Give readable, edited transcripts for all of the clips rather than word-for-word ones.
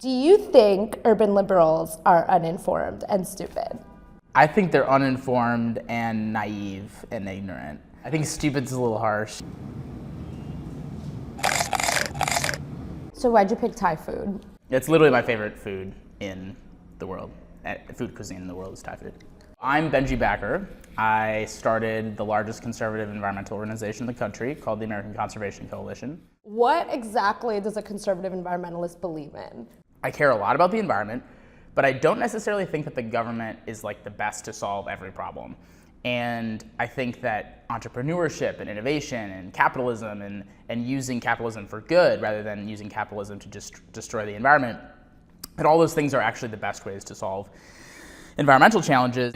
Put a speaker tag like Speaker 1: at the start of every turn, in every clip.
Speaker 1: Do you think urban liberals are uninformed and stupid?
Speaker 2: I think they're uninformed and naive and ignorant. I think stupid's a little harsh.
Speaker 1: So why'd you pick Thai food?
Speaker 2: It's literally my favorite food in the world. Food cuisine in the world is Thai food. I'm Benji Backer. I started the largest conservative environmental organization in the country called the American Conservation Coalition.
Speaker 1: What exactly does a conservative environmentalist believe in?
Speaker 2: I care a lot about the environment, but I don't necessarily think that the government is like the best to solve every problem. And I think that entrepreneurship and innovation and capitalism and using capitalism for good rather than using capitalism to just destroy the environment, that all those things are actually the best ways to solve environmental challenges.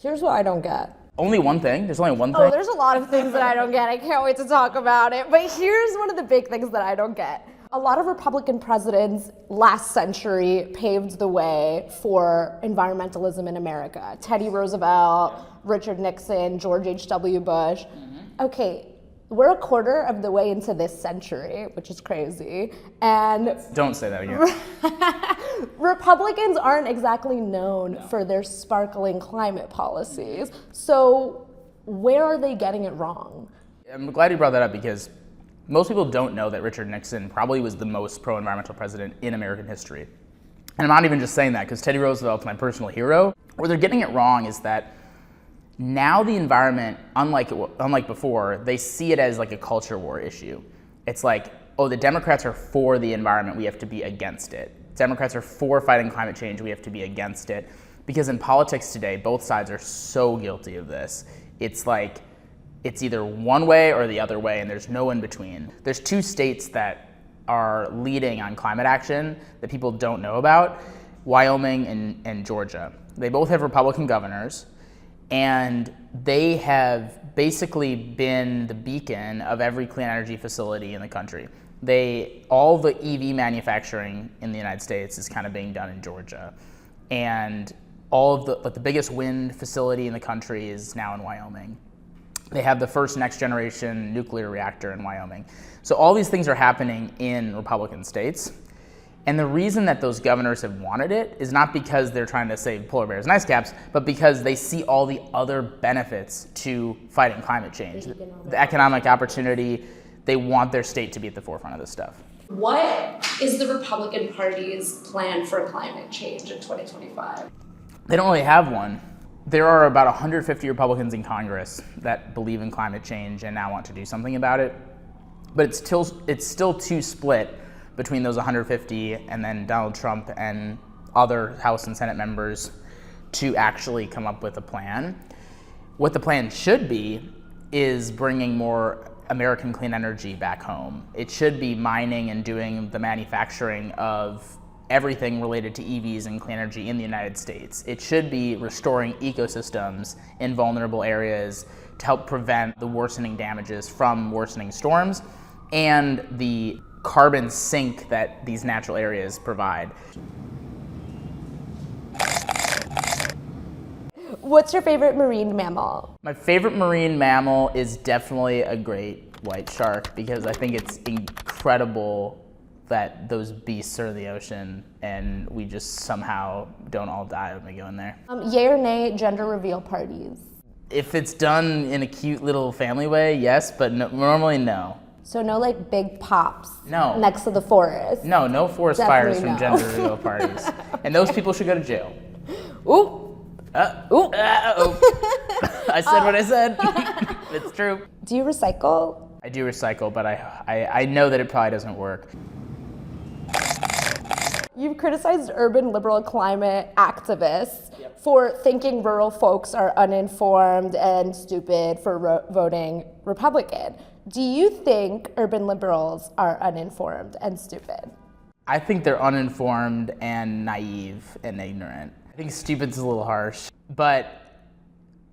Speaker 1: Here's what I don't get.
Speaker 2: Only one thing? There's only one thing?
Speaker 1: Oh, there's a lot of things that I don't get. I can't wait to talk about it. But here's one of the big things that I don't get. A lot of Republican presidents last century paved the way for environmentalism in America. Teddy Roosevelt, Richard Nixon, George H.W. Bush. Okay, we're a quarter of the way into this century, which is crazy. And
Speaker 2: Don't say that again.
Speaker 1: Republicans aren't exactly known for their sparkling climate policies. So where are they getting it wrong?
Speaker 2: I'm glad you brought that up because most people don't know that Richard Nixon probably was the most pro-environmental president in American history. And I'm not even just saying that because Teddy Roosevelt's my personal hero. Where they're getting it wrong is that now the environment, unlike before, they see it as like a culture war issue. It's like, oh, the Democrats are for the environment, we have to be against it. Democrats are for fighting climate change, we have to be against it. Because in politics today, both sides are so guilty of this. It's like, it's either one way or the other way, and there's no in between. There's two states that are leading on climate action that people don't know about, Wyoming and Georgia. They both have Republican governors, and they have basically been the beacon of every clean energy facility in the country. All the EV manufacturing in the United States is kind of being done in Georgia. And all of the biggest wind facility in the country is now in Wyoming. They have the first next generation nuclear reactor in Wyoming. So all these things are happening in Republican states. And the reason that those governors have wanted it is not because they're trying to save polar bears and ice caps, but because they see all the other benefits to fighting climate change. The economic opportunity, they want their state to be at the forefront of this stuff.
Speaker 1: What is the Republican Party's plan for climate change in 2025?
Speaker 2: They don't really have one. There are about 150 Republicans in Congress that believe in climate change and now want to do something about it. But it's still too split between those 150 and then Donald Trump and other House and Senate members to actually come up with a plan. What the plan should be is bringing more American clean energy back home. It should be mining and doing the manufacturing of everything related to EVs and clean energy in the United States. It should be restoring ecosystems in vulnerable areas to help prevent the worsening damages from worsening storms and the carbon sink that these natural areas provide.
Speaker 1: What's your favorite marine mammal?
Speaker 2: My favorite marine mammal is definitely a great white shark because I think it's incredible that those beasts are in the ocean and we just somehow don't all die when we go in there.
Speaker 1: Yay or nay, gender reveal parties?
Speaker 2: If it's done in a cute little family way, yes, but normally no.
Speaker 1: So no like big pops
Speaker 2: No.
Speaker 1: next to the forest?
Speaker 2: No forest
Speaker 1: Definitely
Speaker 2: fires from
Speaker 1: no.
Speaker 2: gender reveal parties. And those people should go to jail.
Speaker 1: Ooh.
Speaker 2: Ooh. I said what I said. It's true.
Speaker 1: Do you recycle?
Speaker 2: I do recycle, but I know that it probably doesn't work.
Speaker 1: You've criticized urban liberal climate activists for thinking rural folks are uninformed and stupid for voting Republican. Do you think urban liberals are uninformed and stupid?
Speaker 2: I think they're uninformed and naive and ignorant. I think stupid's a little harsh, but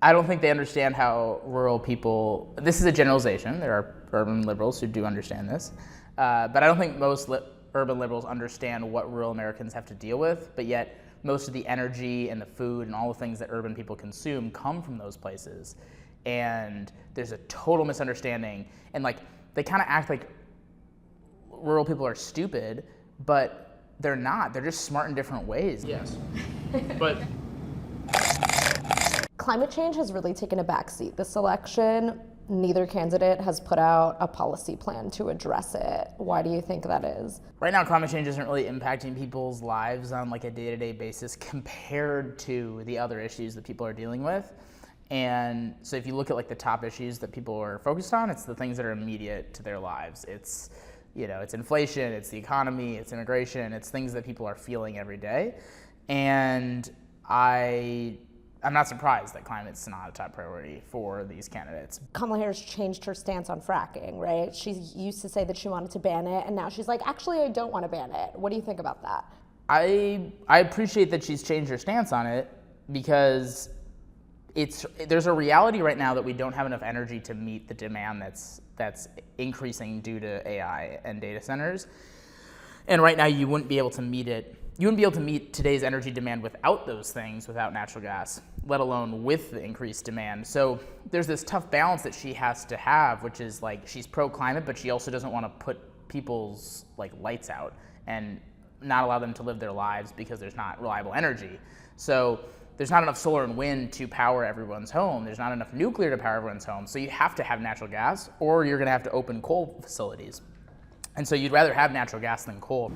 Speaker 2: I don't think they understand how rural people, this is a generalization, there are urban liberals who do understand this, but I don't think most urban liberals understand what rural Americans have to deal with, but yet most of the energy and the food and all the things that urban people consume come from those places. And there's a total misunderstanding, and like they kind of act like rural people are stupid, but they're not. They're just smart in different ways. Yes. But
Speaker 1: climate change has really taken a backseat this election. Neither candidate has put out a policy plan to address it. Why do you think that is?
Speaker 2: right now, climate change isn't really impacting people's lives on like a day-to-day basis compared to the other issues that people are dealing with. And so if you look at like the top issues that people are focused on, it's the things that are immediate to their lives. It's, it's inflation, it's the economy, it's immigration, it's things that people are feeling every day. And I'm not surprised that climate's not a top priority for these candidates.
Speaker 1: Kamala Harris changed her stance on fracking, right? She used to say that she wanted to ban it, and now she's like, actually, I don't want to ban it. What do you think about that?
Speaker 2: I appreciate that she's changed her stance on it because there's a reality right now that we don't have enough energy to meet the demand that's increasing due to AI and data centers. And right now you wouldn't be able to meet it. You wouldn't be able to meet today's energy demand without those things, without natural gas, let alone with the increased demand. So there's this tough balance that she has to have, which is like she's pro-climate, but she also doesn't want to put people's like lights out and not allow them to live their lives because there's not reliable energy. So there's not enough solar and wind to power everyone's home. There's not enough nuclear to power everyone's home. So you have to have natural gas, or you're gonna have to open coal facilities. And so you'd rather have natural gas than coal.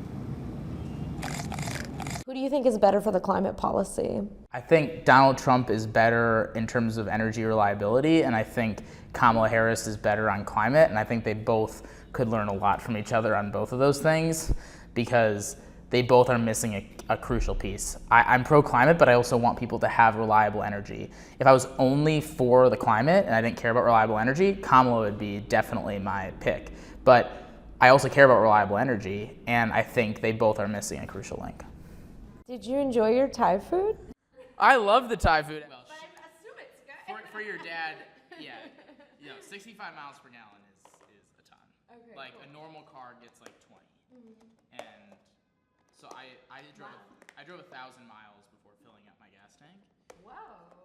Speaker 1: Who do you think is better for the climate policy?
Speaker 2: I think Donald Trump is better in terms of energy reliability, and I think Kamala Harris is better on climate, and I think they both could learn a lot from each other on both of those things because they both are missing a crucial piece. I'm pro-climate, but I also want people to have reliable energy. If I was only for the climate and I didn't care about reliable energy, Kamala would be definitely my pick. But I also care about reliable energy, and I think they both are missing a crucial link.
Speaker 1: Did you enjoy your Thai food?
Speaker 2: I love the Thai food. Well,
Speaker 1: I assume it's good.
Speaker 2: for your dad, yeah. 65 miles per gallon is a ton.
Speaker 1: Okay,
Speaker 2: like
Speaker 1: cool.
Speaker 2: a normal car gets like 20. And so I drove 1,000 miles before filling up my gas tank.
Speaker 1: Wow.